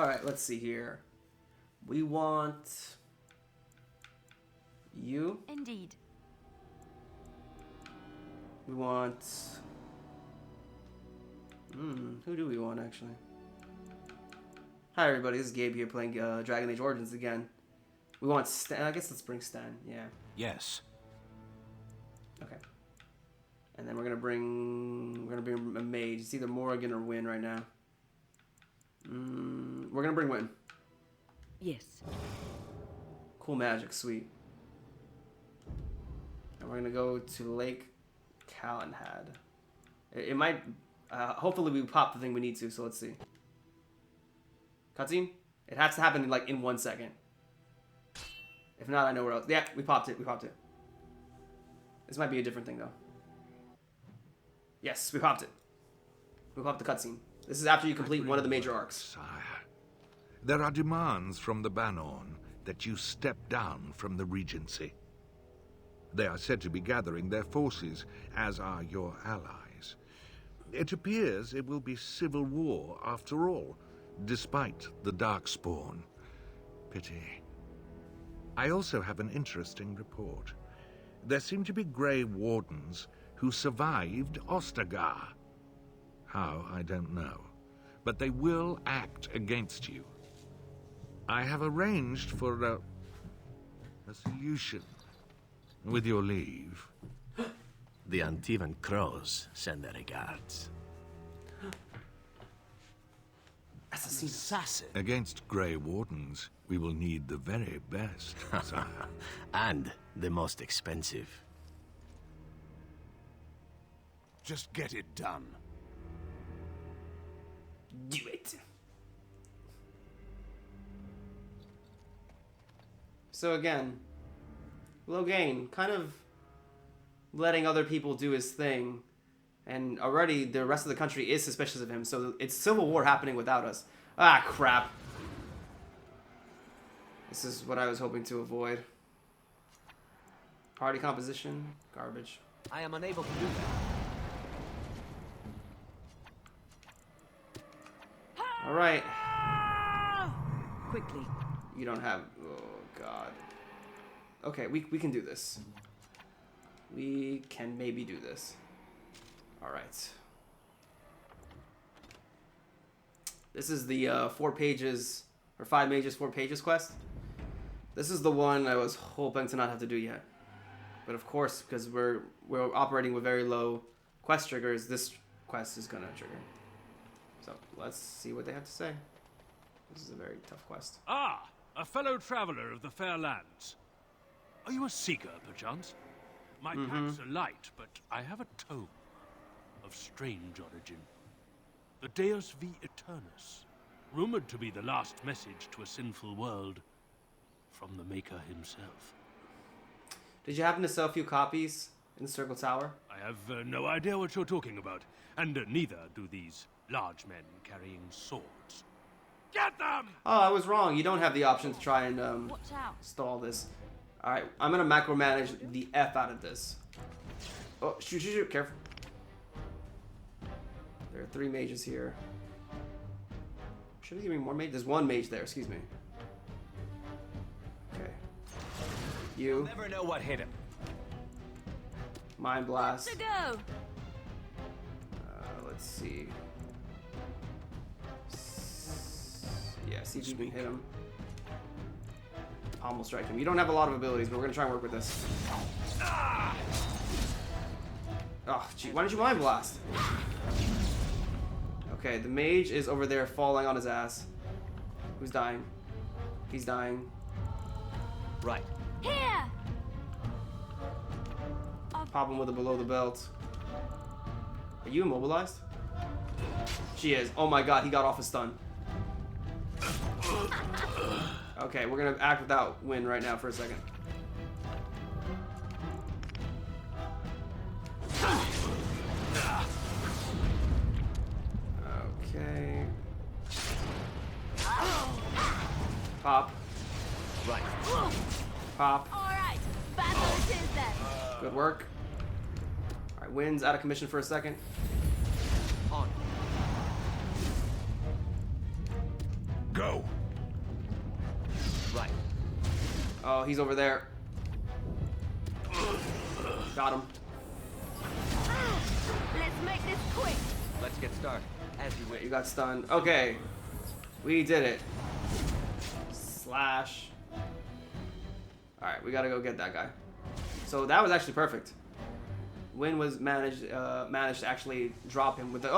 Alright, let's see here. We want you. Indeed. We want... who do we want, actually? Hi, everybody. This is Gabe here playing Dragon Age Origins again. We want Stan. I guess let's bring Stan. Yeah. Yes. Okay. And then we're gonna bring a mage. It's either Morrigan or Win right now. We're gonna bring Win. Yes. Cool magic, sweet. And we're gonna go to Lake Calenhad. It might. Hopefully we pop the thing we need to. So let's see. Cutscene. It has to happen in 1 second. If not, I know where else. Yeah, we popped it. We popped it. This might be a different thing though. Yes, we popped it. We popped the cutscene. This is after you complete one of the major arcs. Sire, there are demands from the Banorn that you step down from the Regency. They are said to be gathering their forces, as are your allies. It appears it will be civil war after all, despite the Darkspawn. Pity. I also have an interesting report. There seem to be Grey Wardens who survived Ostagar. How, I don't know. But they will act against you. I have arranged for a solution. With your leave. The Antivan Crows send their regards. Assassin. Against Grey Wardens, we will need the very best, sire. And the most expensive. Just get it done. Do it. So again, Loghain kind of letting other people do his thing, and already the rest of the country is suspicious of him, so it's civil war happening without us. Ah, crap. This is what I was hoping to avoid. Party composition, garbage. I am unable to do that. Alright. Quickly. You don't have... Oh, God. Okay, we can do this. We can maybe do this. Alright. This is the 4 pages, or 5 mages, 4 pages quest. This is the one I was hoping to not have to do yet. But of course, because we're operating with very low quest triggers, this quest is gonna trigger. So let's see what they have to say. This is a very tough quest. Ah, a fellow traveler of the fair lands. Are you a seeker, perchance? My packs are light, but I have a tome of strange origin. The Deus V Eternus, rumored to be the last message to a sinful world from the Maker himself. Did you happen to sell a few copies in the Circle Tower? I have no idea what you're talking about, and neither do these large men carrying swords. Get them! Oh, I was wrong. You don't have the option to try and Watch out. stall this. Alright, I'm gonna macromanage the F out of this. Oh, shoot, shoot, shoot. Careful. There are 3 mages here. Should have given me more mages. There's 1 mage there, excuse me. Okay. You. Never know what hit him. Mind Blast. To go. Let's see. Yeah, see if you can hit him. Pommel strike him. You don't have a lot of abilities, but we're gonna try and work with this. Oh, gee, why didn't you Mind Blast? Okay, the mage is over there falling on his ass. Who's dying? He's dying. Right. Here. Pop him with a below the belt. Are you immobilized? She is. Oh my god, he got off a stun. Okay, we're gonna act without Win right now for a second. Okay. Pop. Right. Pop. All right. Battle it is then. Good work. Alright, Win's out of commission for a second. On. Go! Right. Oh, he's over there. Got him. Let's make this quick. Let's get started. As you wish. You got stunned. Okay. We did it. Slash. Alright, we gotta go get that guy. So that was actually perfect. Win was managed to actually drop him with the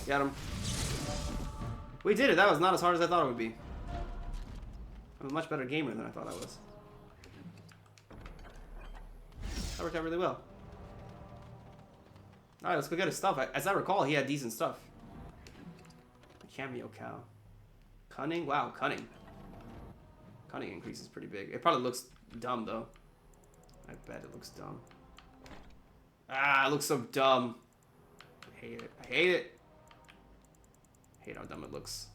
Get him. We did it. That was not as hard as I thought it would be. I'm a much better gamer than I thought I was. That worked out really well. Alright, let's go get his stuff. As I recall, he had decent stuff. Cameo cow. Cunning? Wow, cunning. Cunning increase is pretty big. It probably looks dumb, though. I bet it looks dumb. Ah, it looks so dumb. I hate it. I hate it. I hate how dumb it looks.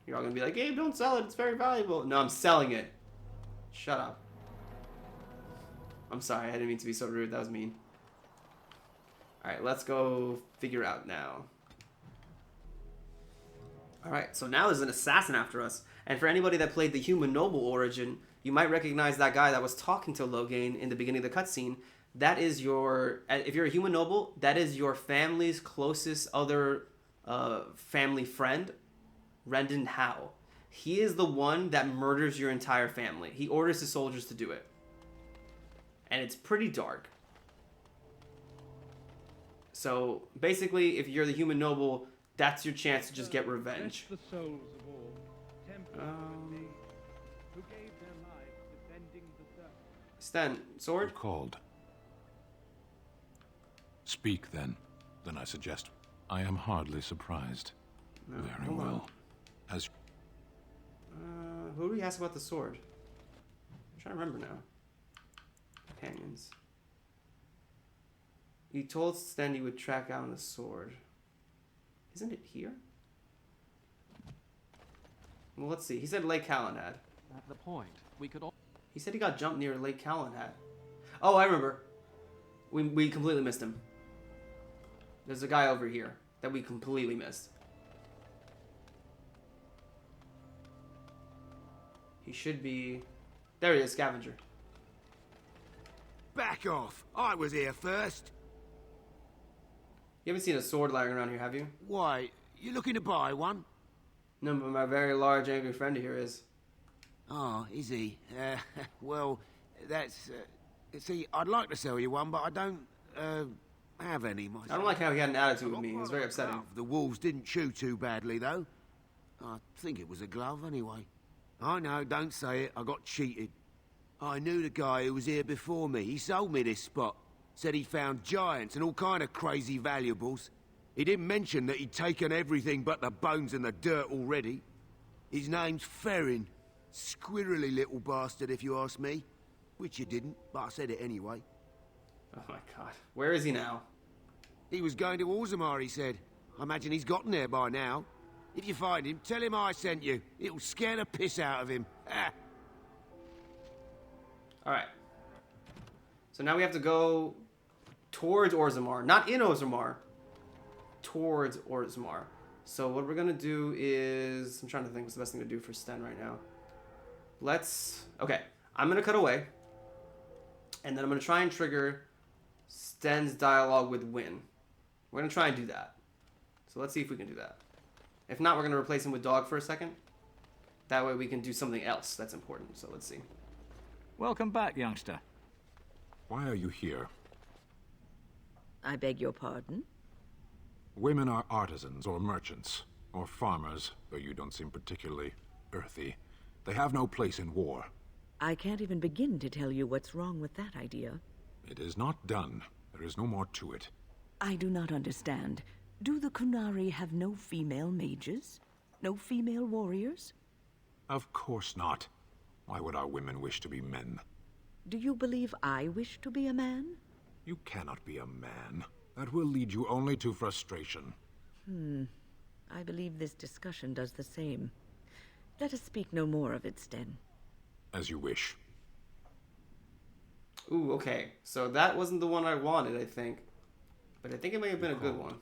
You're all gonna be like, Gabe, don't sell it. It's very valuable. No, I'm selling it. Shut up. I'm sorry. I didn't mean to be so rude. That was mean. Alright, let's go figure out now. Alright, so now there's an assassin after us. And for anybody that played the Human Noble origin, you might recognize that guy that was talking to Logain in the beginning of the cutscene. That is your... If you're a Human Noble, that is your family's closest other family friend, Rendon Howe. He is the one that murders your entire family. He orders his soldiers to do it. And it's pretty dark. So, basically, if you're the Human Noble, that's your chance to just get revenge. The souls of all, temple who gave their lives defending the surface. Sten, sword? Called. Speak then. Then I suggest. I am hardly surprised. No, Very hold on. well. As Who do we ask about the sword? I'm trying to remember now. Companions. He told Sten he would track down the sword. Isn't it here? Well, let's see. He said Lake Calenhad. At the point, we could all. He said he got jumped near Lake Calenhad. Oh, I remember. We completely missed him. There's a guy over here that we completely missed. He should be... There he is, Scavenger. Back off! I was here first. You haven't seen a sword lying around here, have you? Why, you looking to buy one? No, but my very large, angry friend here is. Oh, is he? Well, that's... see, I'd like to sell you one, but I don't, have any myself. I don't like how he had an attitude with me. It was very upsetting. The wolves didn't chew too badly, though. I think it was a glove, anyway. I know, don't say it. I got cheated. I knew the guy who was here before me. He sold me this spot. Said he found giants and all kind of crazy valuables. He didn't mention that he'd taken everything but the bones and the dirt already. His name's Ferrin. Squirrely little bastard, if you ask me. Which you didn't, but I said it anyway. Oh my god. Where is he now? He was going to Orzammar, he said. I imagine he's gotten there by now. If you find him, tell him I sent you. It'll scare the piss out of him. Ah. Alright. So now we have to go towards Orzammar. Not in Orzammar. Towards Orzammar. So what we're going to do is... I'm trying to think what's the best thing to do for Sten right now. Let's... Okay. I'm going to cut away. And then I'm going to try and trigger Sten's dialogue with Win. We're going to try and do that. So let's see if we can do that. If not, we're going to replace him with Dog for a second. That way we can do something else that's important. So let's see. Welcome back, youngster. why are you here? I beg your pardon? Women are artisans or merchants or farmers, though you don't seem particularly earthy. They have no place in war. I can't even begin to tell you what's wrong with that idea. It is not done. There is no more to it. I do not understand. Do the Kunari have no female mages? No female warriors? Of course not. Why would our women wish to be men? Do you believe I wish to be a man? You cannot be a man. That will lead you only to frustration. I believe this discussion does the same. Let us speak no more of it, Sten. As you wish. Ooh, okay. So that wasn't the one I wanted, I think. But I think it may have been a good one.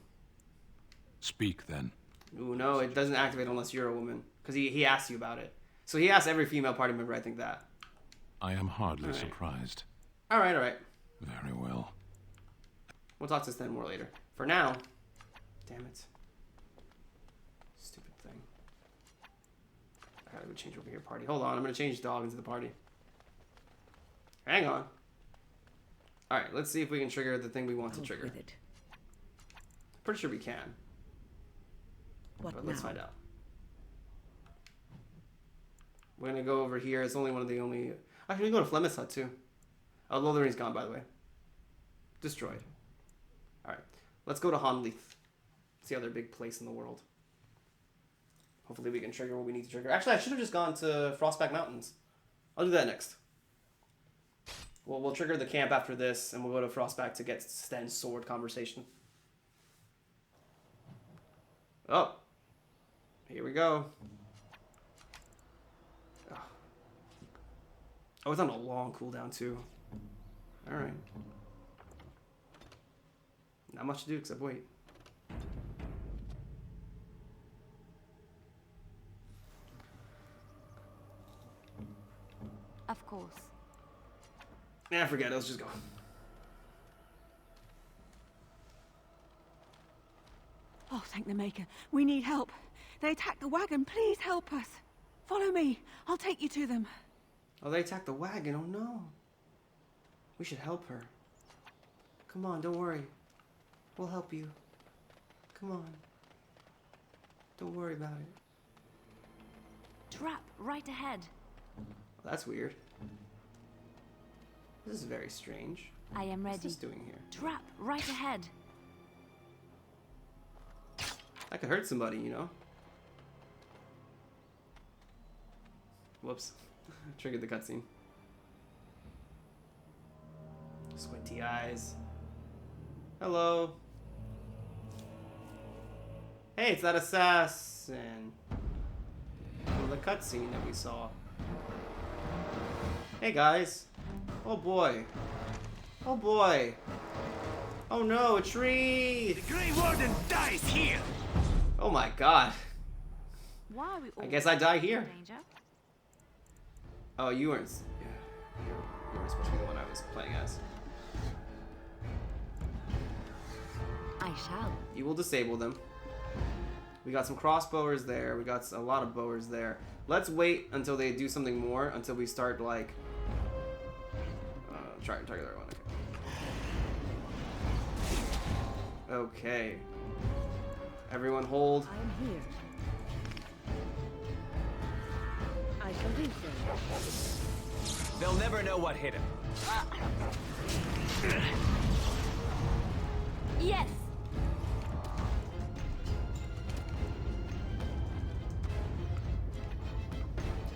Speak, then. Ooh, no, it doesn't activate unless you're a woman. Because he asks you about it. So he asks every female party member, I think, that. I am hardly All right. surprised. Alright. Very well. We'll talk to Sten more later. For now... Damn it. Stupid thing. I gotta go change over here, party. Hold on, I'm gonna change dog into the party. Hang on. Alright, let's see if we can trigger the thing we want to trigger. With it. Pretty sure we can. What But now? let's find out. We're gonna go over here. It's only one of the only... Actually, we can go to Flemeth's hut, too. Oh, Lothering's gone, by the way. Destroyed. Alright. Let's go to Honleith. It's the other big place in the world. Hopefully we can trigger what we need to trigger. Actually, I should have just gone to Frostback Mountains. I'll do that next. Well, we'll trigger the camp after this, and we'll go to Frostback to get Sten's sword conversation. Oh. Here we go. Oh, it's on a long cooldown, too. Alright. Not much to do except wait. Of course. Nah, forget it. Let's just go. Oh, thank the Maker. We need help. They attacked the wagon. Please help us. Follow me. I'll take you to them. Oh, they attacked the wagon. Oh, no. We should help her. Come on, don't worry. We'll help you. Come on. Don't worry about it. Trap right ahead. Well, that's weird. This is very strange. I am ready. What's this doing here? Trap right ahead. That could hurt somebody, you know? Whoops. Triggered the cutscene. Squinty eyes. Hello. Hey, it's that assassin from the cutscene that we saw. Hey, guys. Oh, boy. Oh, boy. Oh, no, a tree. The Grey Warden dies here! Oh, my God. Why are we all I guess I die here. in danger? Oh, you weren't... Yeah, you weren't supposed to be the one I was playing as. I shall. You will disable them. We got some crossbowers there. We got a lot of bowers there. Let's wait until they do something more, until we start, like... try and target the right one. Okay. Everyone hold. I'm here. I shall do so. They'll never know what hit him. Yes.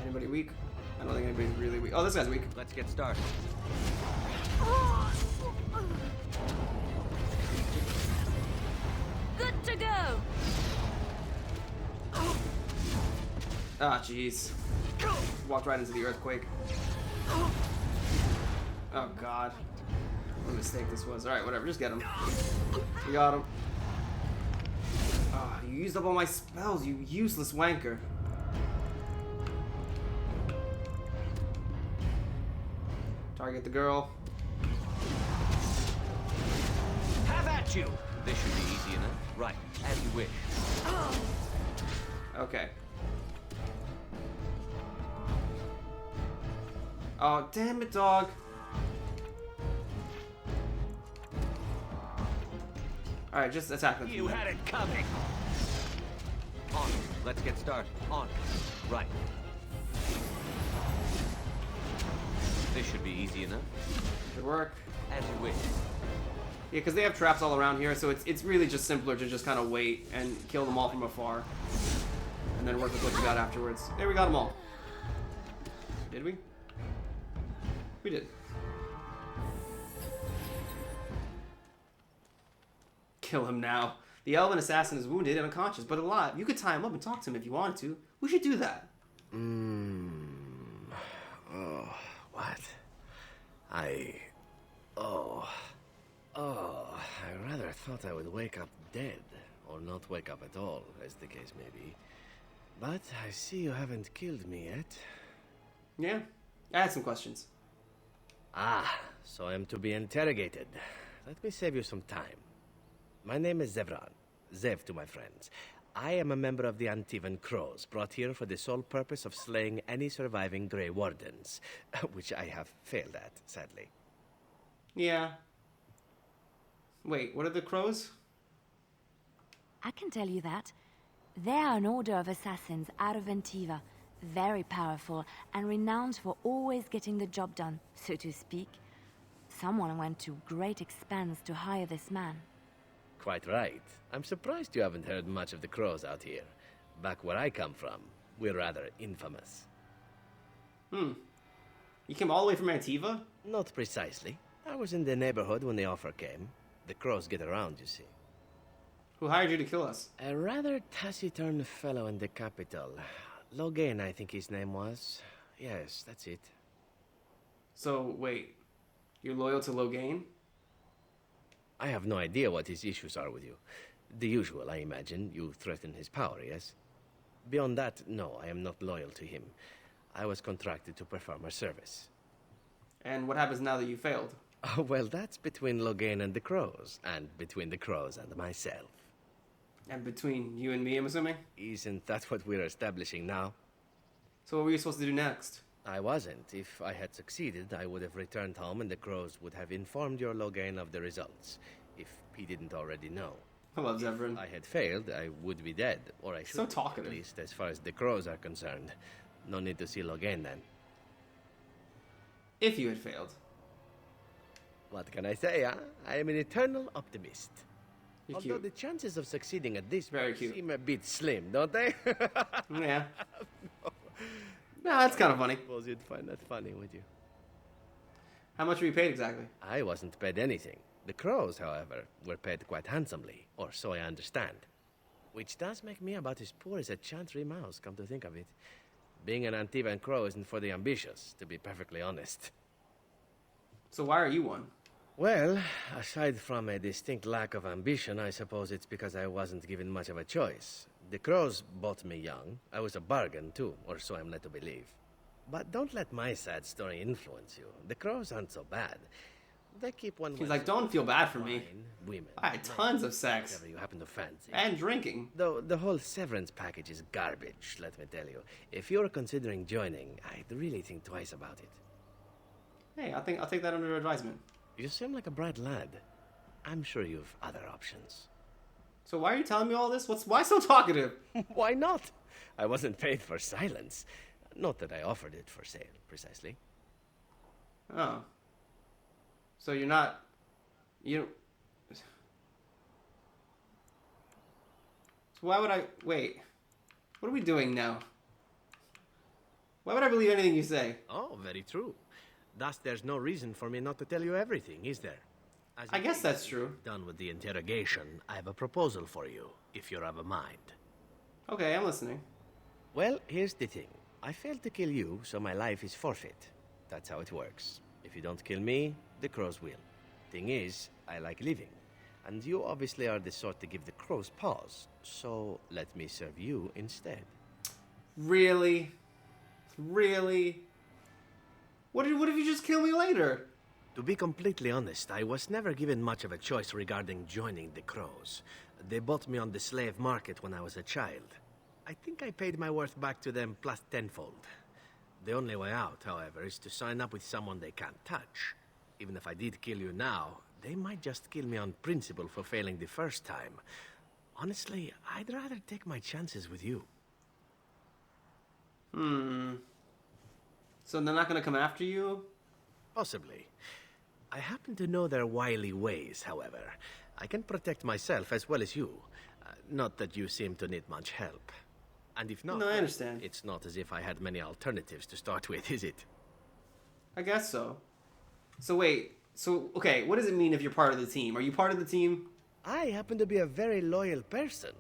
Anybody weak? I don't think anybody's really weak. Oh, this guy's weak. Let's get started. Good to go. Ah, jeez. Walked right into the earthquake. Oh, God. What a mistake this was. Alright, whatever. Just get him. We got him. Ah, you used up all my spells, you useless wanker. Target the girl. Have at you! This should be easy enough. Right, as you wish. Okay. Oh, damn it, dog. Alright, just attack them. You had it coming! On. Let's get started. On. Right. This should be easy enough. Good work. As you wish. Yeah, because they have traps all around here, so it's really just simpler to just kind of wait and kill them all from afar. And then work with what you got afterwards. There, we got them all. Did we? We did. Kill him now. The elven assassin is wounded and unconscious, but alive. You could tie him up and talk to him if you wanted to. We should do that. Oh, what? Oh. Oh, I rather thought I would wake up dead, or not wake up at all, as the case may be. But I see you haven't killed me yet. Yeah, I had some questions. Ah, so I am to be interrogated. Let me save you some time. My name is Zevran. Zev to my friends. I am a member of the Antivan Crows, brought here for the sole purpose of slaying any surviving Grey Wardens, which I have failed at, sadly. Yeah. Wait, what are the crows? I can tell you that. They are an order of assassins out of Antiva. Very powerful and renowned for always getting the job done, so to speak. Someone went to great expense to hire this man. Quite right. I'm surprised you haven't heard much of the Crows out here. Back where I come from, we're rather infamous. You came all the way from Antiva? Not precisely. I was in the neighborhood when the offer came. The Crows get around, you see. Who hired you to kill us? A rather taciturn fellow in the capital. Logan, I think his name was. Yes, that's it. So, wait. You're loyal to Logain? I have no idea what his issues are with you. The usual, I imagine. You threaten his power, yes? Beyond that, no, I am not loyal to him. I was contracted to perform a service. And what happens now that you failed? Oh, well, that's between Logan and the Crows, and between the Crows and myself. And between you and me, I'm assuming? Isn't that what we're establishing now? So what were you supposed to do next? I wasn't. If I had succeeded, I would have returned home and the Crows would have informed your Logan of the results, if he didn't already know. I love Zevran. If I had failed, I would be dead, or I should So talkative. at least as far as the Crows are concerned. No need to see Logan then. If you had failed. What can I say, huh? I am an eternal optimist. You're Although cute. the chances of succeeding at this Very point cute. seem a bit slim, don't they? Yeah. No, that's kind of funny. I suppose you'd find that funny, would you? How much were you paid exactly? I wasn't paid anything. The Crows, however, were paid quite handsomely, or so I understand. Which does make me about as poor as a Chantry mouse, come to think of it. Being an Antivan Crow isn't for the ambitious, to be perfectly honest. So why are you one? Well, aside from a distinct lack of ambition, I suppose it's because I wasn't given much of a choice. The Crows bought me young. I was a bargain, too, or so I'm led to believe. But don't let my sad story influence you. The Crows aren't so bad. They keep one... He's like, don't feel bad for me. wine, women, I had tons of sex. whatever you happen to fancy. And drinking. Though the whole severance package is garbage, let me tell you. If you're considering joining, I'd really think twice about it. Hey, I'll take that under advisement. You seem like a bright lad. I'm sure you've other options. So why are you telling me all this? Why so talkative? Why not? I wasn't paid for silence. Not that I offered it for sale, precisely. Oh. So you're not... You... So why would I... Wait. What are we doing now? Why would I believe anything you say? Oh, very true. Thus, there's no reason for me not to tell you everything, is there? As I guess that's true. Done with the interrogation, I have a proposal for you, if you're of a mind. Okay, I'm listening. Well, here's the thing. I failed to kill you, so my life is forfeit. That's how it works. If you don't kill me, the Crows will. Thing is, I like living. And you obviously are the sort to give the Crows pause. So, let me serve you instead. Really? Really? What if you just kill me later? To be completely honest, I was never given much of a choice regarding joining the Crows. They bought me on the slave market when I was a child. I think I paid my worth back to them plus tenfold. The only way out, however, is to sign up with someone they can't touch. Even if I did kill you now, they might just kill me on principle for failing the first time. Honestly, I'd rather take my chances with you. So they're not gonna come after you? Possibly. I happen to know their wily ways, however. I can protect myself as well as you. Not that you seem to need much help. And if not, No, I understand. it's not as if I had many alternatives to start with, is it? I guess so. So wait, okay, what does it mean if you're part of the team? Are you part of the team? I happen to be a very loyal person.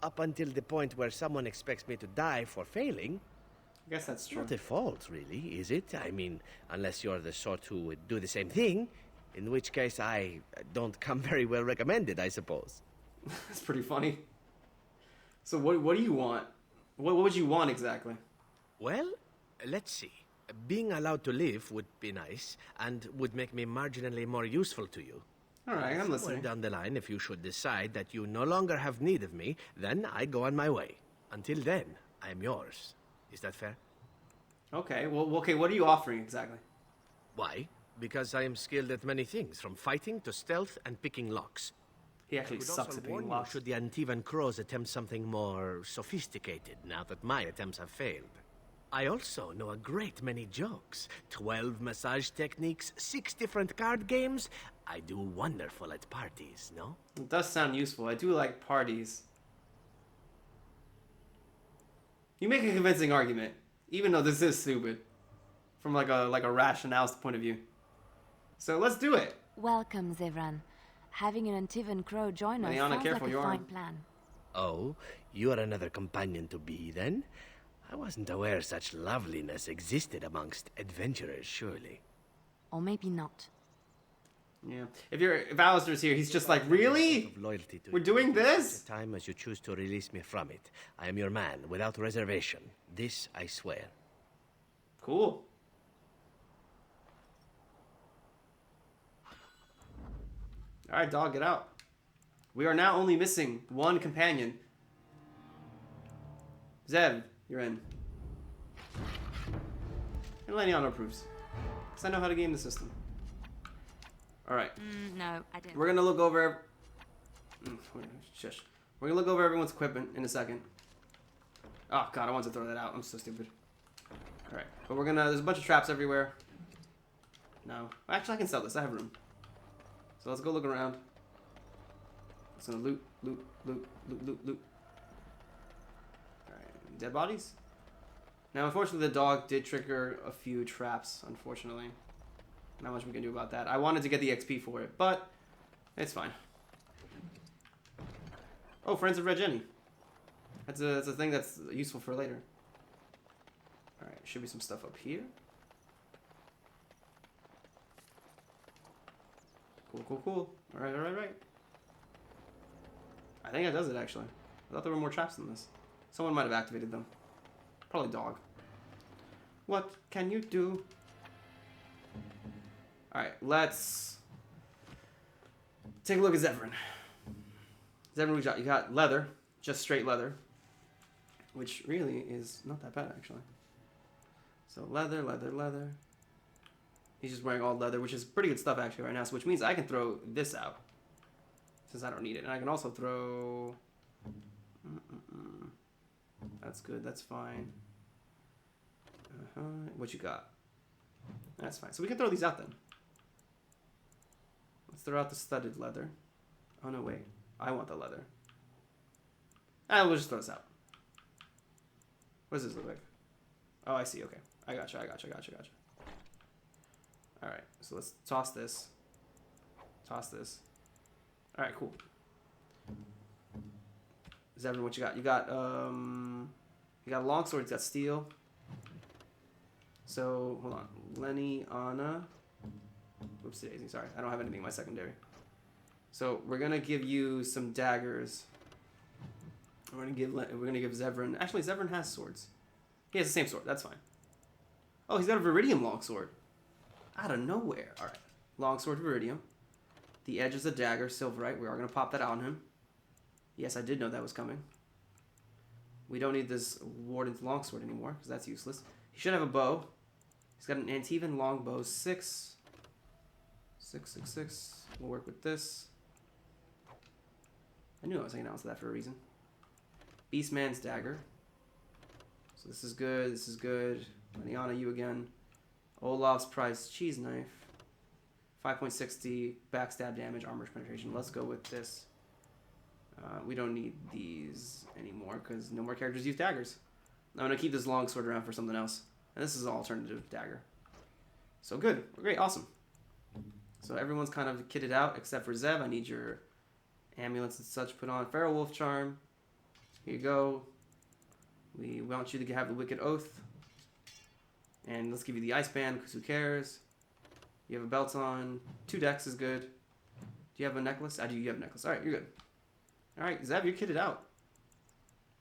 Up until the point where someone expects me to die for failing. I guess that's true. Not a fault, really, is it? I mean, unless you're the sort who would do the same thing. In which case, I don't come very well recommended, I suppose. That's pretty funny. So what do you want? What would you want exactly? Well, let's see. Being allowed to live would be nice, and would make me marginally more useful to you. All right, I'm Somewhere listening. down the line, if you should decide that you no longer have need of me, then I go on my way. Until then, I am yours. Is that fair? Okay, well, okay, what are you offering exactly? Why? Because I am skilled at many things, from fighting to stealth and picking locks. He actually I could sucks also at warn picking you locks. should the Antivan Crows attempt something more sophisticated, now that my attempts have failed. I also know a great many jokes. 12 massage techniques, 6 different card games. I do wonderful at parties, no? It does sound useful. I do like parties. You make a convincing argument, even though this is stupid, from like a rationalist point of view. So let's do it. Welcome, Zevran. Having an Antivan Crow join us Mariana, sounds careful, like a your fine arm. plan. Oh, you are another companion to be, then? I wasn't aware such loveliness existed amongst adventurers, surely. Or maybe not. Yeah. If Alistair's here, he's just like, really? Of loyalty to We're you. doing this? Such a time as you choose to release me from it. I am your man, without reservation. This I swear. Cool. All right, dog, get out. We are now only missing one companion. Zev, you're in. And Leniano approves. Because I know how to game the system. Alright. No, I didn't. We're going to look over... Shush. We're going to look over everyone's equipment in a second. Oh, God, I wanted to throw that out. I'm so stupid. Alright. But we're going to... There's a bunch of traps everywhere. No. Actually, I can sell this. I have room. So let's go look around. It's gonna loot. Alright, dead bodies? Now, unfortunately, the dog did trigger a few traps, unfortunately. Not much we can do about that. I wanted to get the XP for it, but it's fine. Oh, Friends of Red Jenny. That's a thing that's useful for later. Alright, should be some stuff up here. Cool. Alright. I think that does it, actually. I thought there were more traps than this. Someone might have activated them. Probably dog. What can you do? Alright, let's take a look at Zevran. Zevran, you got leather. Just straight leather. Which really is not that bad, actually. So leather. He's just wearing all leather, which is pretty good stuff actually right now. So which means I can throw this out, since I don't need it, and I can also throw. That's good. That's fine. What you got? That's fine. So we can throw these out then. Let's throw out the studded leather. Oh no, wait. I want the leather. We'll just throw this out. What does this look like? Oh, I see. Okay. I gotcha. Alright, so let's toss this. Alright, cool. Zevran, what you got? You got a longsword, you got steel. So, hold on. Lenny, Anna. Whoops, daisy, sorry. I don't have anything in my secondary. So, we're gonna give you some daggers. We're gonna give Zevran. Actually, Zevran has swords. He has the same sword, that's fine. Oh, he's got a Viridium longsword. Out of nowhere. Alright. Longsword Viridium. The edge is a dagger, Silverite. We are going to pop that on him. Yes, I did know that was coming. We don't need this Warden's longsword anymore, because that's useless. He should have a bow. He's got an Antivan longbow. 6. We'll work with this. I knew I was hanging out with that for a reason. Beastman's dagger. So this is good. Liana, you again. Olaf's prized cheese knife. 5.60 backstab damage, armor penetration. Let's go with this. We don't need these anymore because no more characters use daggers. I'm going to keep this longsword around for something else. And this is an alternative dagger. So good. Great. Awesome. So everyone's kind of kitted out except for Zev. I need your amulets and such put on. Feral Wolf Charm. Here you go. We want you to have the Wicked Oath. And let's give you the Ice Band, because who cares? You have a belt on. 2 decks is good. Do you have a necklace? I do. You have a necklace. All right, you're good. All right, Zev, you're kitted out.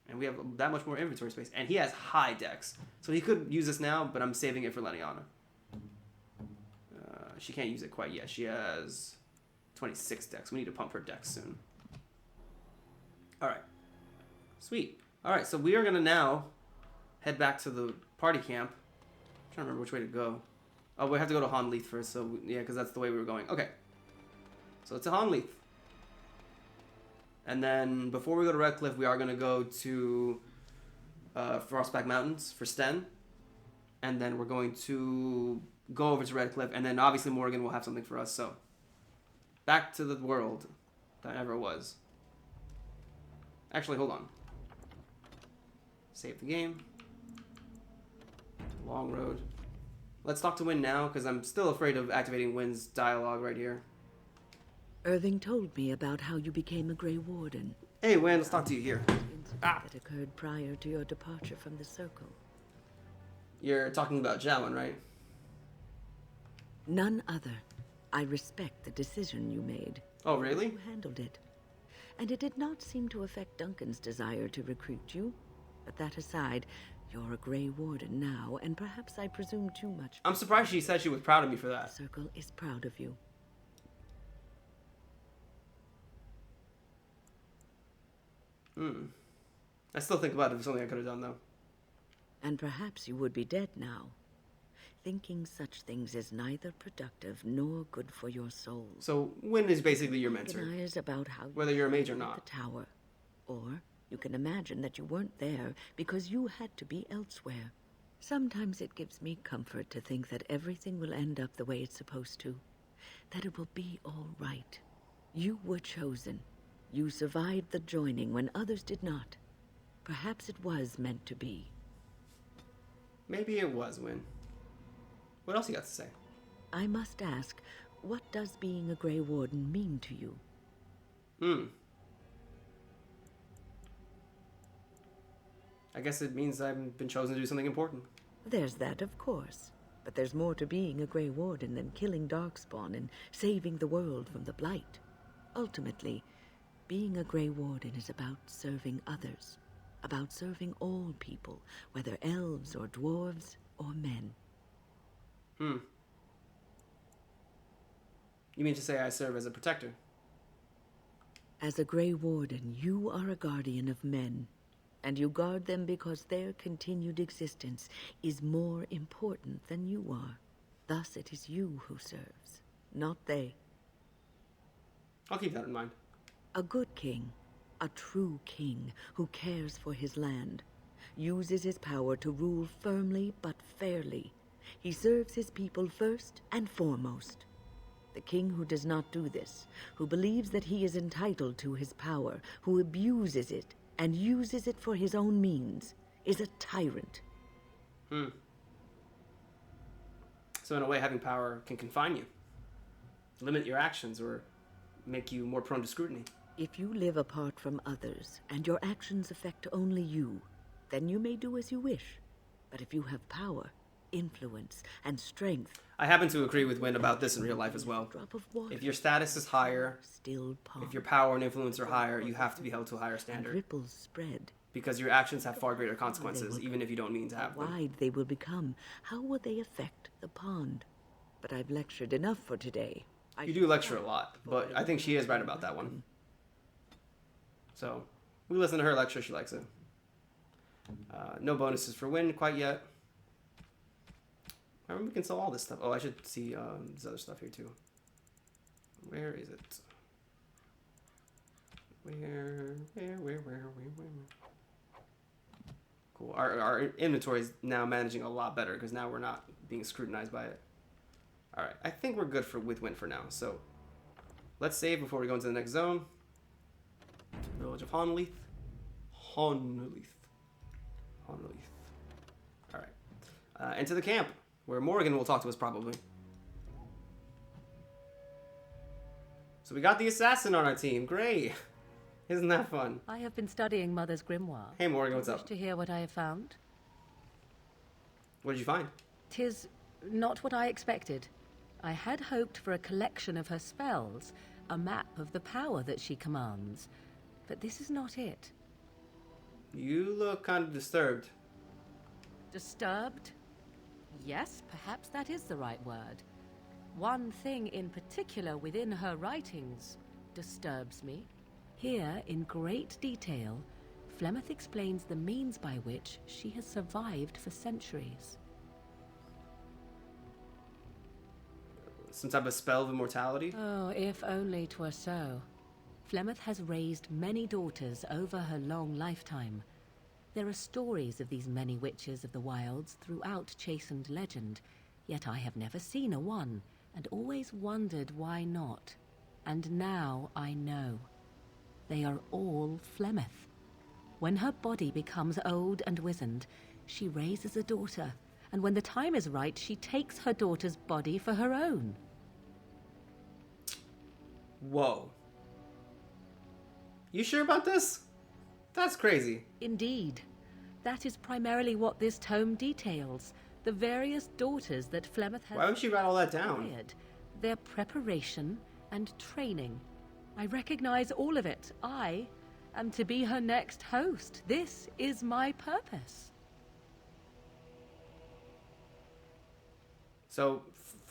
And we have that much more inventory space. And he has high decks. So he could use this now, but I'm saving it for Leniana. She can't use it quite yet. She has 26 decks. We need to pump her decks soon. All right. Sweet. All right, so we are going to now head back to the party camp. I'm trying to remember which way to go. Oh, we have to go to Honleith first. So, yeah, because that's the way we were going. Okay. So it's a Honleith. And then before we go to Redcliffe, we are going to go to Frostback Mountains for Sten. And then we're going to go over to Redcliffe. And then obviously Morgan will have something for us. So back to the world that ever was. Actually, hold on. Save the game. Long road. Let's talk to Wynn now, because I'm still afraid of activating Wynn's dialogue right here. Irving told me about how you became a Grey Warden. Hey, Wynn, let's talk to you here. That occurred prior to your departure from the Circle. You're talking about Jalen, right? None other. I respect the decision you made. Oh, really? You handled it. And it did not seem to affect Duncan's desire to recruit you. But that aside, you're a Grey Warden now, and perhaps I presume too much. I'm surprised she said she was proud of me for that. The Circle is proud of you. I still think about it if something I could have done, though. And perhaps you would be dead now. Thinking such things is neither productive nor good for your soul. So, Wynn is basically your mentor. About how whether you're a mage or not. The tower. Or you can imagine that you weren't there because you had to be elsewhere. Sometimes it gives me comfort to think that everything will end up the way it's supposed to. That it will be all right. You were chosen. You survived the joining when others did not. Perhaps it was meant to be. Maybe it was, Wynn. What else you got to say? I must ask, what does being a Grey Warden mean to you? I guess it means I've been chosen to do something important. There's that, of course. But there's more to being a Grey Warden than killing Darkspawn and saving the world from the Blight. Ultimately, being a Grey Warden is about serving others. About serving all people, whether elves or dwarves or men. You mean to say I serve as a protector? As a Grey Warden, you are a guardian of men. And you guard them because their continued existence is more important than you are. Thus it is you who serves, not they. I'll keep that in mind. A good king, a true king who cares for his land, uses his power to rule firmly but fairly. He serves his people first and foremost. The king who does not do this, who believes that he is entitled to his power, who abuses it and uses it for his own means, is a tyrant. So in a way, having power can confine you, limit your actions, or make you more prone to scrutiny. If you live apart from others, and your actions affect only you, then you may do as you wish. But if you have power, influence, and strength... I happen to agree with Wynn about this in real life as well. Drop of water, if your status is higher, still pond, if your power and influence are higher, you have to be held to a higher standard. And ripples spread. Because your actions have far greater consequences, even if you don't mean to have them. How wide they will become. How will they affect the pond? But I've lectured enough for today. You do lecture a lot, but I think she is right about that one. So, we listen to her lecture, she likes it. No bonuses for Wynn quite yet. I remember we can sell all this stuff. Oh, I should see this other stuff here too. Where is it? Where? Cool. Our inventory is now managing a lot better because now we're not being scrutinized by it. All right, I think we're good with Wynn for now. So let's save before we go into the next zone. Village of Honleith. Honleith. All right. Into the camp, where Morgan will talk to us probably. So we got the assassin on our team. Great. Isn't that fun? I have been studying Mother's grimoire. Hey Morgan, what's up? To hear what I have found? What did you find? 'Tis not what I expected. I had hoped for a collection of her spells, a map of the power that she commands. But this is not it. You look kind of disturbed. Disturbed? Yes, perhaps that is the right word. One thing in particular within her writings disturbs me. Here, in great detail, Flemeth explains the means by which she has survived for centuries. Some type of spell of immortality? Oh, if only 'twere so. Flemeth has raised many daughters over her long lifetime. There are stories of these many witches of the wilds throughout chastened legend, yet I have never seen a one, and always wondered why not. And now I know. They are all Flemeth. When her body becomes old and wizened, she raises a daughter, and when the time is right, she takes her daughter's body for her own. Whoa. You sure about this? That's crazy. Indeed. That is primarily what this tome details. The various daughters that Flemeth has... Why would she write all that down? Acquired, their preparation and training. I recognize all of it. I am to be her next host. This is my purpose. So,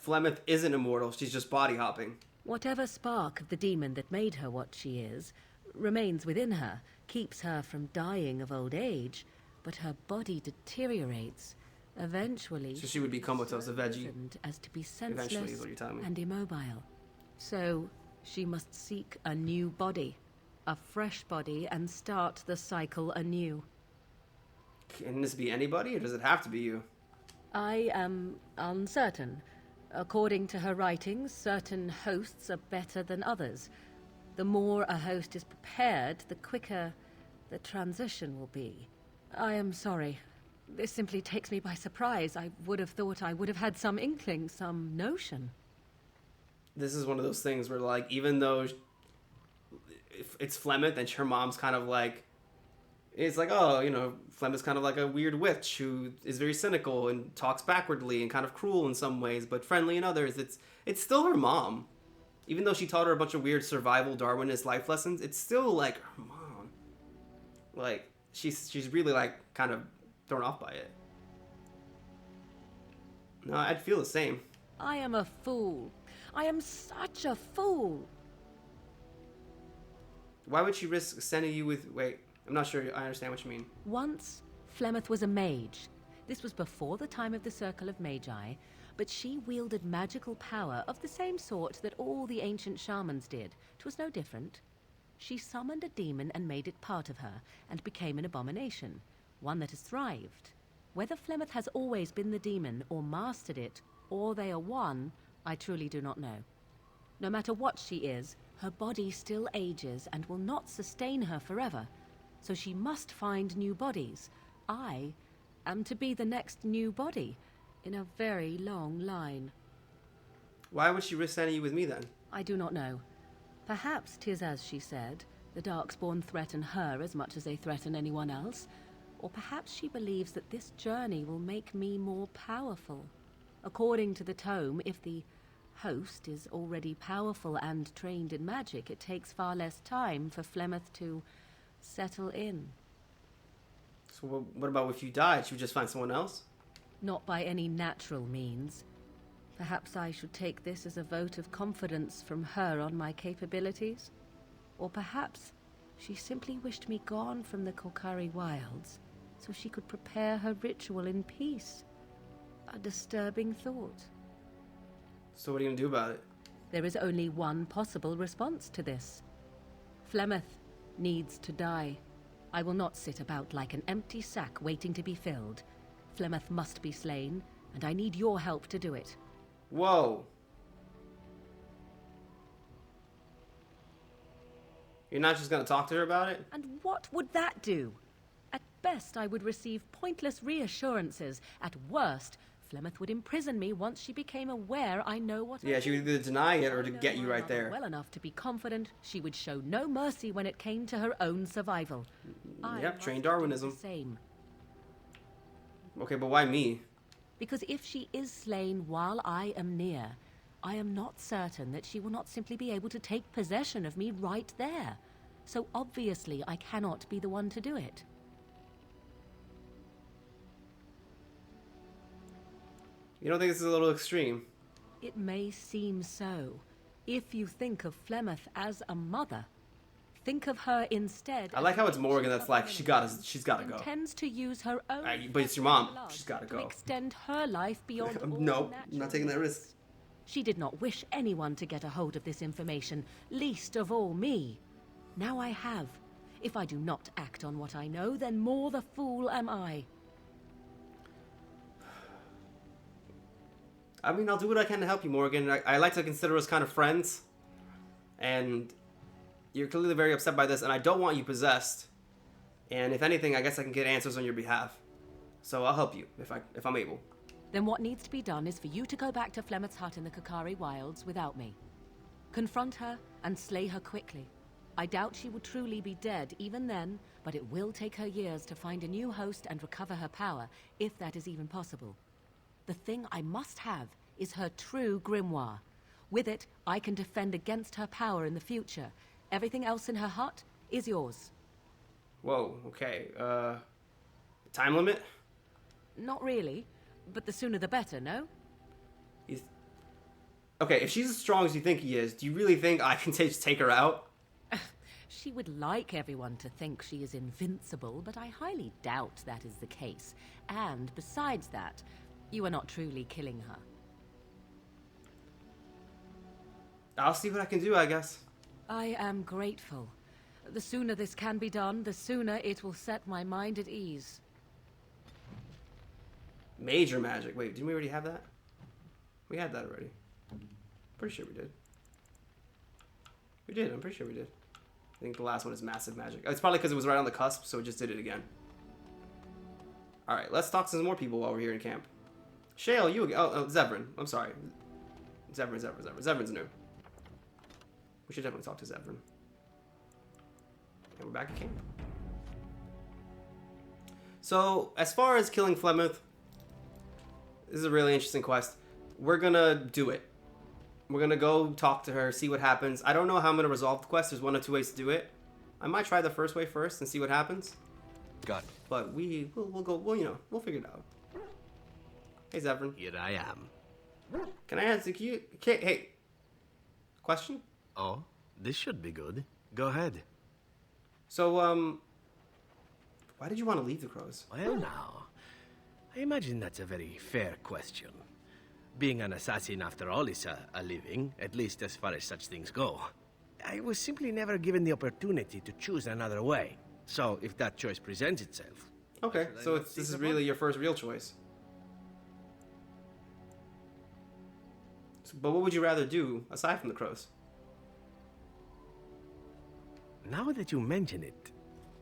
Flemeth isn't immortal, she's just body hopping. Whatever spark of the demon that made her what she is remains within her, keeps her from dying of old age, but her body deteriorates. Eventually, So she would be comatose, a veggie. as to be Eventually senseless is what you're telling me. and immobile. So she must seek a new body, a fresh body, and start the cycle anew. Can this be anybody, or does it have to be you? I am uncertain. According to her writings, certain hosts are better than others. The more a host is prepared, the quicker the transition will be. I am sorry. This simply takes me by surprise. I would have thought I would have had some inkling, some notion. This is one of those things where, like, even though if it's Flemeth and her mom's kind of like, it's like, oh, you know, Flemeth's kind of like a weird witch who is very cynical and talks backwardly and kind of cruel in some ways, but friendly in others. It's still her mom. Even though she taught her a bunch of weird survival Darwinist life lessons, it's still like her mom. Like, she's really, like, kind of thrown off by it. No, I'd feel the same. I am a fool. I am such a fool. Why would she risk sending you with... Wait, I'm not sure I understand what you mean. Once, Flemeth was a mage. This was before the time of the Circle of Magi, but she wielded magical power of the same sort that all the ancient shamans did. 'Twas no different. She summoned a demon and made it part of her, and became an abomination, one that has thrived. Whether Flemeth has always been the demon, or mastered it, or they are one, I truly do not know. No matter what she is, her body still ages and will not sustain her forever, so she must find new bodies. I am to be the next new body, in a very long line. Why would she risk sending you with me then? I do not know. Perhaps 'tis as she said, the Darkspawn threaten her as much as they threaten anyone else. Or perhaps she believes that this journey will make me more powerful. According to the tome, if the host is already powerful and trained in magic, it takes far less time for Flemeth to settle in. So what about if you died? She would just find someone else? Not by any natural means. Perhaps I should take this as a vote of confidence from her on my capabilities. Or perhaps she simply wished me gone from the Kolkari wilds, so she could prepare her ritual in peace. A disturbing thought. So what are you gonna do about it? There is only one possible response to this. Flemeth needs to die. I will not sit about like an empty sack waiting to be filled. Flemeth must be slain, and I need your help to do it. Whoa. You're not just gonna talk to her about it? And what would that do? At best, I would receive pointless reassurances. At worst, Flemeth would imprison me once she became aware I know what I Yeah, she would either deny it or to know get you my right mother there. well enough to be confident she would show no mercy when it came to her own survival. Yep, trained I must do Darwinism. the same. Okay, but why me? Because if she is slain while I am near, I am not certain that she will not simply be able to take possession of me right there. So obviously I cannot be the one to do it. You don't think this is a little extreme? It may seem so. If you think of Flemeth as a mother, think of her instead. I like how it's Morgan that's like, she's got to go. Intends to use her own. But it's your mom. She's got to to go. extend her life beyond. No, I'm not taking that risk. She did not wish anyone to get a hold of this information, least of all me. Now I have. If I do not act on what I know, then more the fool am I. I mean, I'll do what I can to help you, Morgan. I like to consider us kind of friends. And you're clearly very upset by this, and I don't want you possessed. And if anything, I guess I can get answers on your behalf. So I'll help you, if I'm able. Then what needs to be done is for you to go back to Flemeth's hut in the Kakari Wilds without me. Confront her and slay her quickly. I doubt she will truly be dead even then, but it will take her years to find a new host and recover her power, if that is even possible. The thing I must have is her true grimoire. With it, I can defend against her power in the future. Everything else in her hut is yours. Whoa, okay. Time limit? Not really, but the sooner the better, no? Okay, if she's as strong as you think he is, do you really think I can just take her out? She would like everyone to think she is invincible, but I highly doubt that is the case. And besides that, you are not truly killing her. I'll see what I can do, I guess. I am grateful. The sooner this can be done, the sooner it will set my mind at ease. Major magic. Wait, didn't we already have that? We had that already. Pretty sure we did. We did, I'm pretty sure we did. I think the last one is massive magic. It's probably because it was right on the cusp, so it just did it again. Alright, let's talk to some more people while we're here in camp. Shale, you again. Oh, Zevran. I'm sorry. Zevran's new. We should definitely talk to Zevran. And we're back at camp. So, as far as killing Flemeth, this is a really interesting quest. We're gonna do it. We're gonna go talk to her, see what happens. I don't know how I'm gonna resolve the quest. There's one or two ways to do it. I might try the first way first and see what happens. Got it. But we'll go. Well, we'll figure it out. Hey, Zevran. Here I am. Can I ask you? Okay, hey. Question? Oh, this should be good. Go ahead. So, why did you want to leave the Crows? Well, now, I imagine that's a very fair question. Being an assassin, after all, is a living, at least as far as such things go. I was simply never given the opportunity to choose another way. So, if that choice presents itself... Okay, so this is really your first real choice. But what would you rather do, aside from the Crows? Now that you mention it,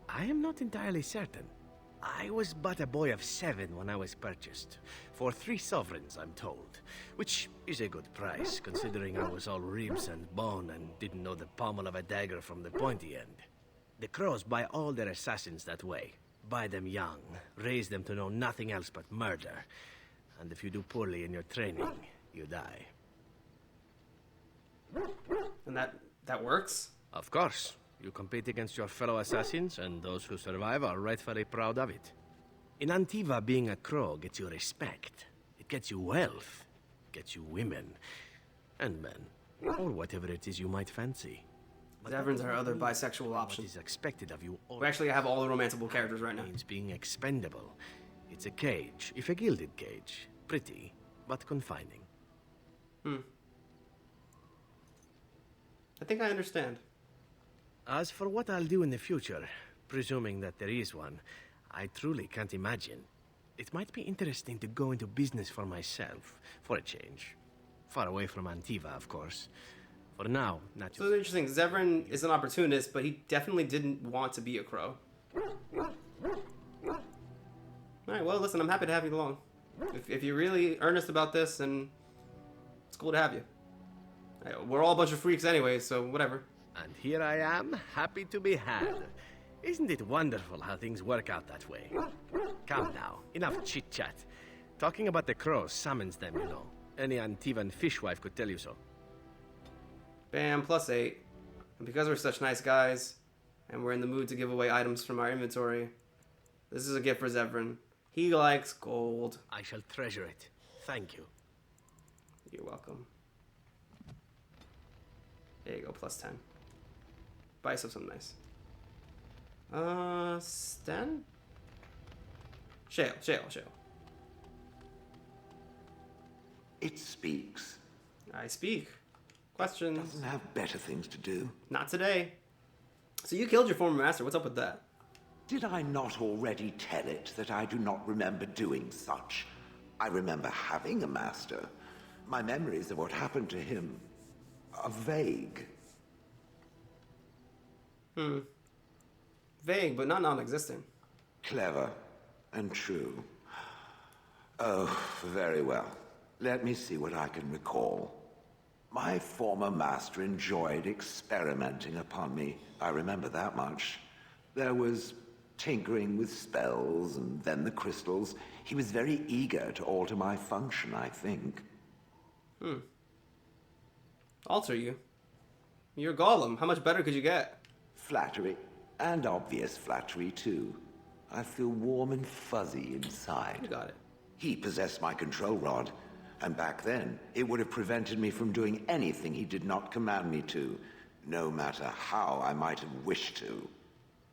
I am not entirely certain. I was but a boy of 7 when I was purchased. For 3 sovereigns, I'm told. Which is a good price, considering I was all ribs and bone and didn't know the pommel of a dagger from the pointy end. The Crows buy all their assassins that way. Buy them young, raise them to know nothing else but murder. And if you do poorly in your training, you die. And that works? Of course. You compete against your fellow assassins, and those who survive are rightfully proud of it. In Antiva, being a crow gets you respect. It gets you wealth. Gets you women. And men. Or whatever it is you might fancy. Zevran's our other bisexual option. What is expected of you? We actually have all the romanceable characters right now. Means being expendable. It's a cage, if a gilded cage. Pretty, but confining. I think I understand. As for what I'll do in the future, presuming that there is one, I truly can't imagine. It might be interesting to go into business for myself, for a change. Far away from Antiva, of course. For now, naturally. So it's interesting. Zevran is an opportunist, but he definitely didn't want to be a crow. Alright, well, listen, I'm happy to have you along. If you're really earnest about this, then it's cool to have you. We're all a bunch of freaks anyway, so whatever. And here I am, happy to be had. Isn't it wonderful how things work out that way? Come now, enough chit-chat. Talking about the crows summons them, you know. Any Antivan fishwife could tell you so. Bam, +8. And because we're such nice guys, and we're in the mood to give away items from our inventory, this is a gift for Zevran. He likes gold. I shall treasure it. Thank you. You're welcome. There you go, +10. Buy yourself something nice. Sten? Shale. It speaks. I speak. Questions? Doesn't have better things to do. Not today. So you killed your former master. What's up with that? Did I not already tell it that I do not remember doing such? I remember having a master. My memories of what happened to him are vague. Vague, but not non-existent. Clever and true. Oh, very well. Let me see what I can recall. My former master enjoyed experimenting upon me. I remember that much. There was tinkering with spells, and then the crystals. He was very eager to alter my function, I think. Alter you? You're Gollum. How much better could you get? Flattery, and obvious flattery, too. I feel warm and fuzzy inside. You got it. He possessed my control rod, and back then, it would have prevented me from doing anything he did not command me to, no matter how I might have wished to.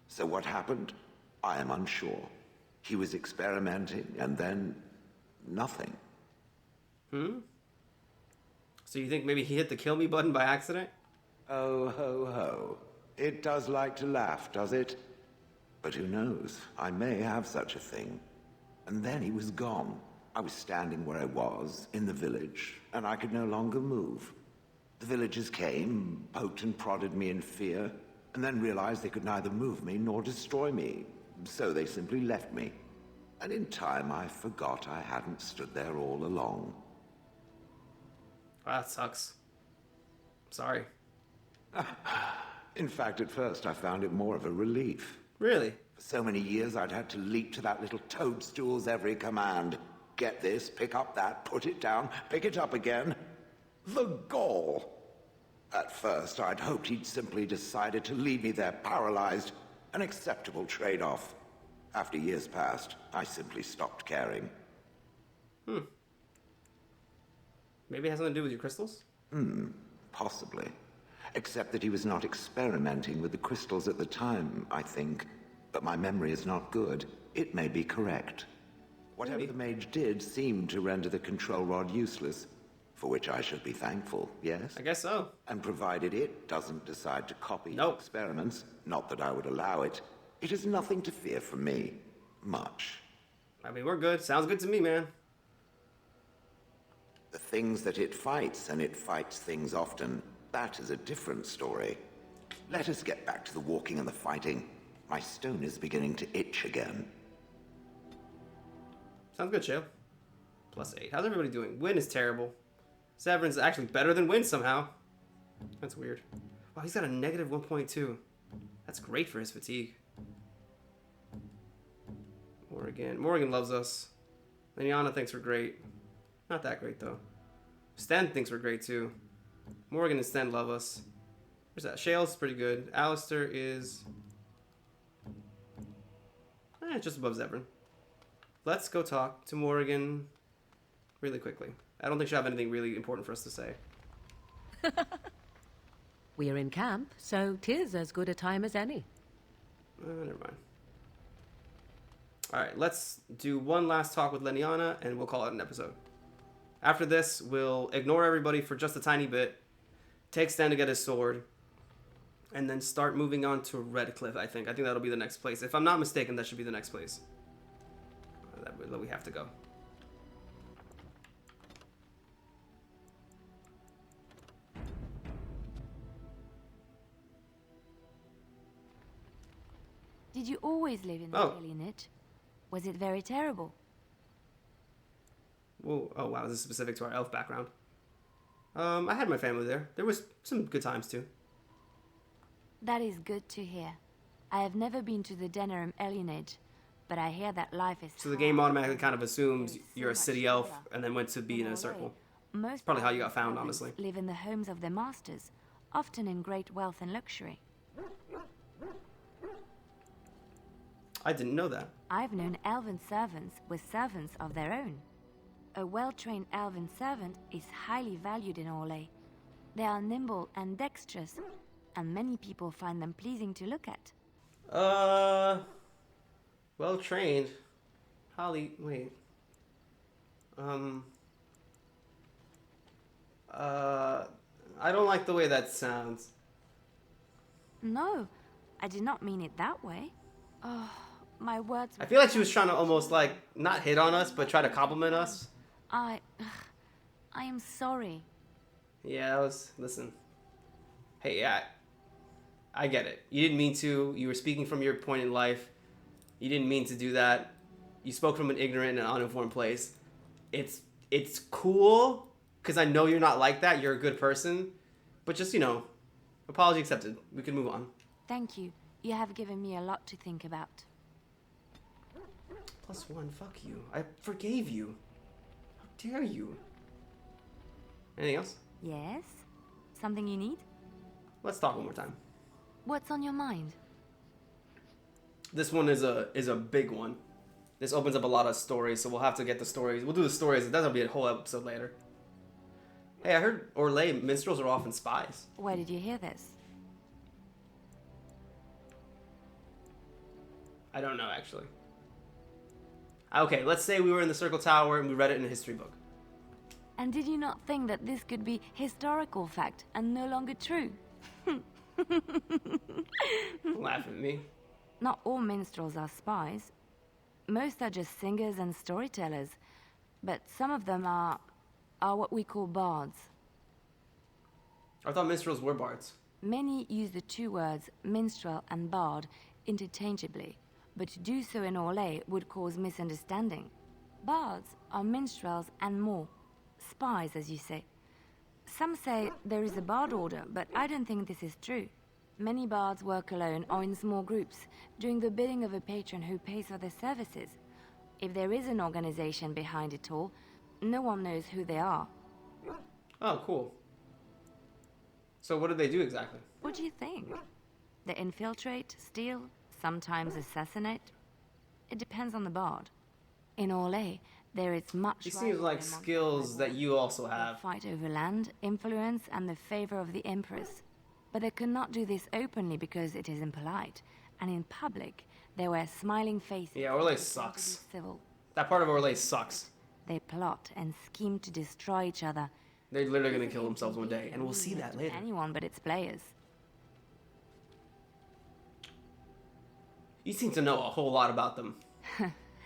So what happened? I am unsure. He was experimenting, and then nothing. So you think maybe he hit the kill me button by accident? Oh, ho, ho. It does like to laugh, does it? But who knows? I may have such a thing. And then he was gone. I was standing where I was, in the village, and I could no longer move. The villagers came, poked and prodded me in fear, and then realized they could neither move me nor destroy me. So they simply left me. And in time, I forgot I hadn't stood there all along. Wow, that sucks. Sorry. In fact, at first, I found it more of a relief. Really? For so many years, I'd had to leap to that little toadstool's every command. Get this, pick up that, put it down, pick it up again. The gall! At first, I'd hoped he'd simply decided to leave me there paralyzed. An acceptable trade-off. After years passed, I simply stopped caring. Maybe it has something to do with your crystals? Possibly. Except that he was not experimenting with the crystals at the time, I think. But my memory is not good. It may be correct. Whatever the mage did seemed to render the control rod useless, for which I should be thankful, yes? I guess so. And provided it doesn't decide to copy Nope. experiments, not that I would allow it, it is nothing to fear from me. Much. I mean, we're good. Sounds good to me, man. The things that it fights, and it fights things often, that is a different story. Let us get back to the walking and the fighting. My stone is beginning to itch again. Sounds good, Shale. +8. How's everybody doing? Win is terrible. Severin's actually better than Win somehow. That's weird. Wow, he's got a negative 1.2. That's great for his fatigue. Morgan loves us. Liliana thinks we're great. Not that great, though. Sten thinks we're great, too. Morgan and Sten love us. Where's that? Shale's pretty good. Alistair is... just above Zevran. Let's go talk to Morgan really quickly. I don't think she'll have anything really important for us to say. We're in camp, so 'tis as good a time as any. Never mind. Alright, let's do one last talk with Liliana, and we'll call it an episode. After this, we'll ignore everybody for just a tiny bit, take Stan to get his sword, and then start moving on to Redcliffe, I think. I think that'll be the next place. If I'm not mistaken, that should be the next place that we have to go. Did you always live in the alienage? Was it very terrible? Whoa, oh wow, this is specific to our elf background. I had my family there. There was some good times too. That is good to hear. I have never been to the Denerim alienage, but I hear that life is So the game automatically kind of assumes you're a city elf and then went to be in a circle. Most Probably how you got servants found, honestly. live in the homes of their masters, often in great wealth and luxury. I didn't know that. I've known elven servants with servants of their own. A well-trained elven servant is highly valued in Orlais. They are nimble and dexterous, and many people find them pleasing to look at. Well trained. Holly, wait. I don't like the way that sounds. No, I did not mean it that way. Oh, my words... I feel like she was trying to almost like, not hit on us, but try to compliment us. I am sorry. Yeah, listen. Hey, yeah, I get it. You didn't mean to. You were speaking from your point in life. You didn't mean to do that. You spoke from an ignorant and uninformed place. It's cool, because I know you're not like that. You're a good person. But just, apology accepted. We can move on. Thank you. You have given me a lot to think about. +1, fuck you. I forgave you. How dare you? Anything else? Yes? Something you need? Let's talk one more time. What's on your mind? This one is a big one. This opens up a lot of stories, so we'll have to get the stories. We'll do the stories. That'll be a whole episode later. Hey, I heard Orlais minstrels are often spies. Where did you hear this? I don't know, actually. Okay, let's say we were in the Circle Tower and we read it in a history book. And did you not think that this could be historical fact and no longer true? Laugh at me. Not all minstrels are spies. Most are just singers and storytellers. But some of them are what we call bards. I thought minstrels were bards. Many use the two words minstrel and bard interchangeably, but to do so in Orlais would cause misunderstanding. Bards are minstrels and more. Spies, as you say. Some say there is a bard order, but I don't think this is true. Many bards work alone or in small groups, doing the bidding of a patron who pays for their services. If there is an organization behind it all, no one knows who they are. Oh, cool. So what do they do exactly? What do you think? They infiltrate, steal, sometimes assassinate. It depends on the bard. In Orlais, there is much... It seems like skills that you also have. Fight over land, influence, and the favor of the Empress. But they cannot do this openly because it is impolite. And in public, they wear smiling faces. Yeah, Orlais sucks. Civil. That part of Orlais sucks. They plot and scheme to destroy each other. They're literally gonna kill themselves one day, and we'll see that later. Anyone but its players. You seem to know a whole lot about them.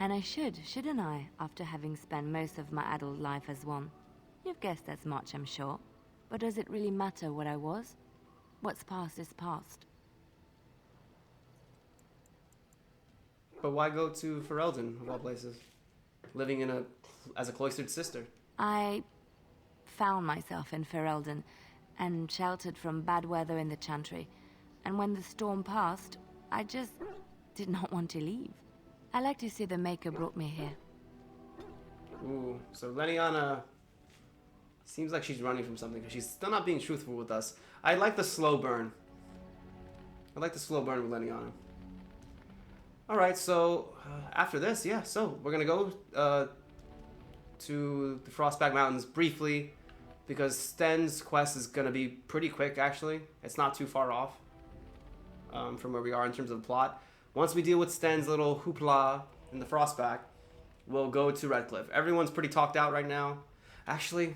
And I should, shouldn't I, after having spent most of my adult life as one? You've guessed as much, I'm sure. But does it really matter what I was? What's past is past. But why go to Ferelden, of all places? Living as a cloistered sister. I found myself in Ferelden and sheltered from bad weather in the Chantry. And when the storm passed, I just did not want to leave. I like to see the Maker brought me here. Ooh, so Leniana seems like she's running from something because she's still not being truthful with us. I like the slow burn. I like the slow burn with Leniana. Alright, so after this, yeah, so we're gonna go to the Frostback Mountains briefly because Sten's quest is gonna be pretty quick, actually. It's not too far off from where we are in terms of the plot. Once we deal with Sten's little hoopla in the Frostback, we'll go to Redcliffe. Everyone's pretty talked out right now. Actually,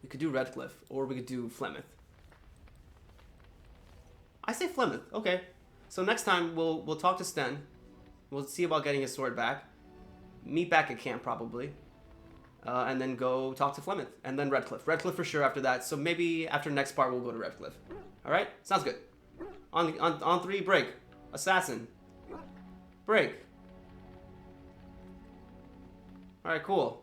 we could do Redcliffe, or we could do Flemeth. I say Flemeth, okay. So next time, we'll talk to Sten. We'll see about getting his sword back. Meet back at camp, probably. And then go talk to Flemeth. And then Redcliffe. Redcliffe for sure after that. So maybe after next part, we'll go to Redcliffe. Alright? Sounds good. On 3, break. Assassin. Break. Alright, cool.